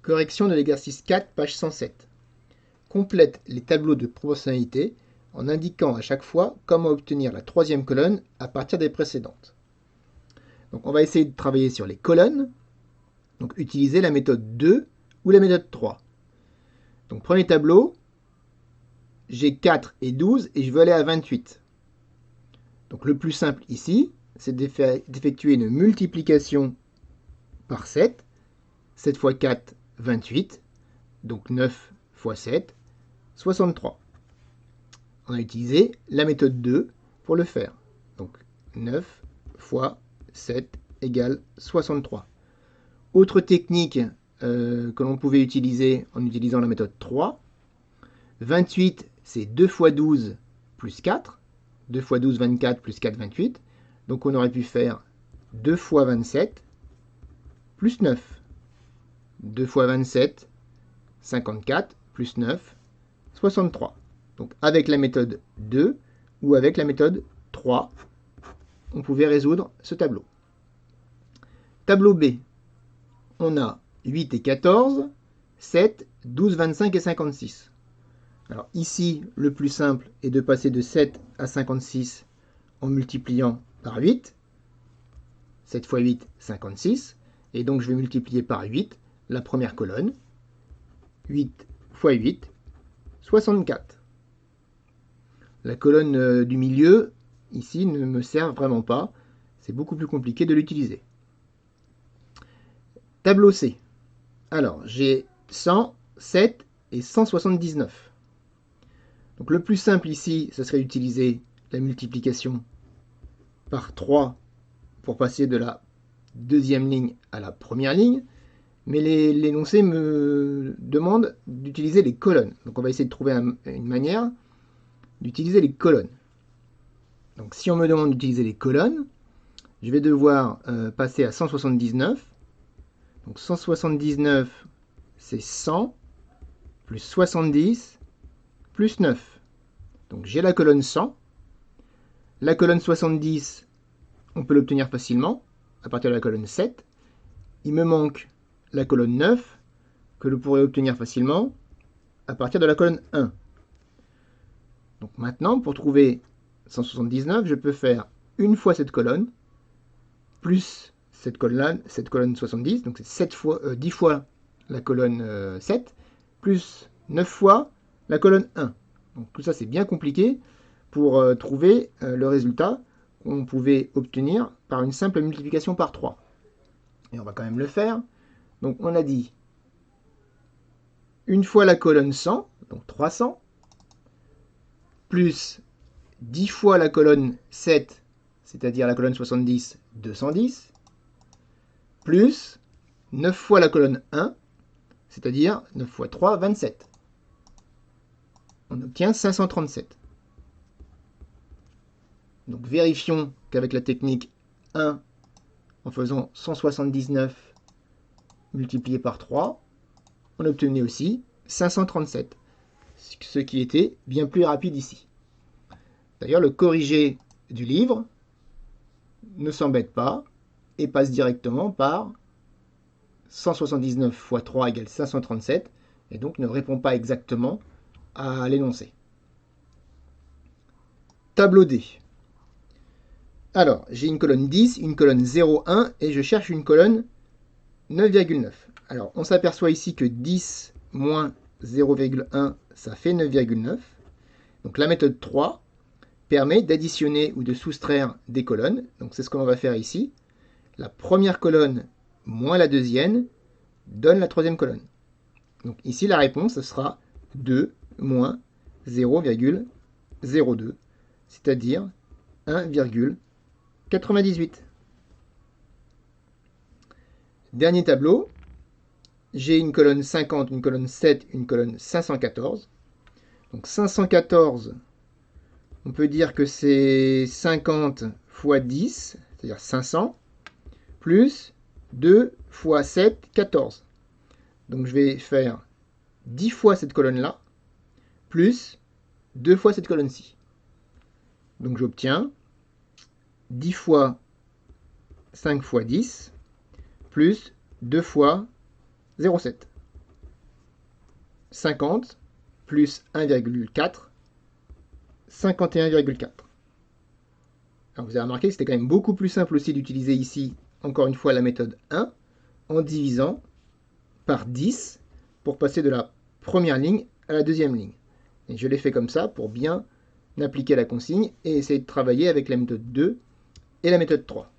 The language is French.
Correction de l'exercice 4, page 107. Complète les tableaux de proportionnalité en indiquant à chaque fois comment obtenir la troisième colonne à partir des précédentes. Donc on va essayer de travailler sur les colonnes, donc utiliser la méthode 2 ou la méthode 3. Donc premier tableau, j'ai 4 et 12 et je veux aller à 28. Donc le plus simple ici, c'est d'effectuer une multiplication par 7. 7 fois 4, 28. Donc 9 fois 7, 63. On a utilisé la méthode 2 pour le faire. Donc 9 fois 7 égale 63. Autre technique que l'on pouvait utiliser en utilisant la méthode 3. 28, c'est 2 fois 12 plus 4. 2 fois 12, 24, plus 4, 28. Donc on aurait pu faire 2 fois 27 plus 9. 2 fois 27, 54, plus 9, 63. Donc avec la méthode 2 ou avec la méthode 3, on pouvait résoudre ce tableau. Tableau B, on a 8 et 14, 7, 12, 25 et 56. Alors ici, le plus simple est de passer de 7 à 56 en multipliant par 8. 7 fois 8, 56. Et donc je vais multiplier par 8 la première colonne. 8 fois 8, 64. La colonne du milieu, ici, ne me sert vraiment pas. C'est beaucoup plus compliqué de l'utiliser. Tableau C. Alors, j'ai 100, 7 et 179. Donc le plus simple ici, ce serait d'utiliser la multiplication par 3 pour passer de la deuxième ligne à la première ligne. Mais l'énoncé me demande d'utiliser les colonnes. Donc on va essayer de trouver une manière d'utiliser les colonnes. Donc si on me demande d'utiliser les colonnes, je vais devoir passer à 179. Donc 179, c'est 100, plus 70, plus 9. Donc j'ai la colonne 100. La colonne 70, on peut l'obtenir facilement, à partir de la colonne 7. Il me manque la colonne 9, que je pourrais obtenir facilement, à partir de la colonne 1. Donc maintenant, pour trouver 179, je peux faire une fois cette colonne, plus cette colonne 70, donc c'est 10 fois la colonne 7, plus 9 fois la colonne 1. Donc tout ça, c'est bien compliqué pour trouver le résultat qu'on pouvait obtenir par une simple multiplication par 3. Et on va quand même le faire. Donc on a dit une fois la colonne 100, donc 300, plus 10 fois la colonne 7, c'est-à-dire la colonne 70, 210, plus 9 fois la colonne 1, c'est-à-dire 9 fois 3, 27. On obtient 537. Donc vérifions qu'avec la technique 1, en faisant 179 multiplié par 3, on obtenait aussi 537, ce qui était bien plus rapide ici. D'ailleurs, le corrigé du livre ne s'embête pas et passe directement par 179 fois 3 égale 537, et donc ne répond pas exactement à l'énoncé. Tableau D. Alors, j'ai une colonne 10, une colonne 0,1 et je cherche une colonne 9,9. Alors, on s'aperçoit ici que 10 moins 0,1, ça fait 9,9. Donc la méthode 3 permet d'additionner ou de soustraire des colonnes. Donc c'est ce qu'on va faire ici. La première colonne moins la deuxième donne la troisième colonne. Donc ici, la réponse, ce sera 2 moins 0,02, c'est-à-dire 1,98. Dernier tableau, j'ai une colonne 50, une colonne 7, une colonne 514. Donc 514, on peut dire que c'est 50 fois 10, c'est-à-dire 500, plus 2 fois 7, 14. Donc je vais faire 10 fois cette colonne-là, plus 2 fois cette colonne-ci. Donc j'obtiens 10 fois 5 fois 10, plus 2 fois 0,7. 50 plus 1,4, 51,4. Alors vous avez remarqué que c'était quand même beaucoup plus simple aussi d'utiliser ici, encore une fois, la méthode 1 en divisant par 10 pour passer de la première ligne à la deuxième ligne. Et je l'ai fait comme ça pour bien appliquer la consigne et essayer de travailler avec la méthode 2 et la méthode 3.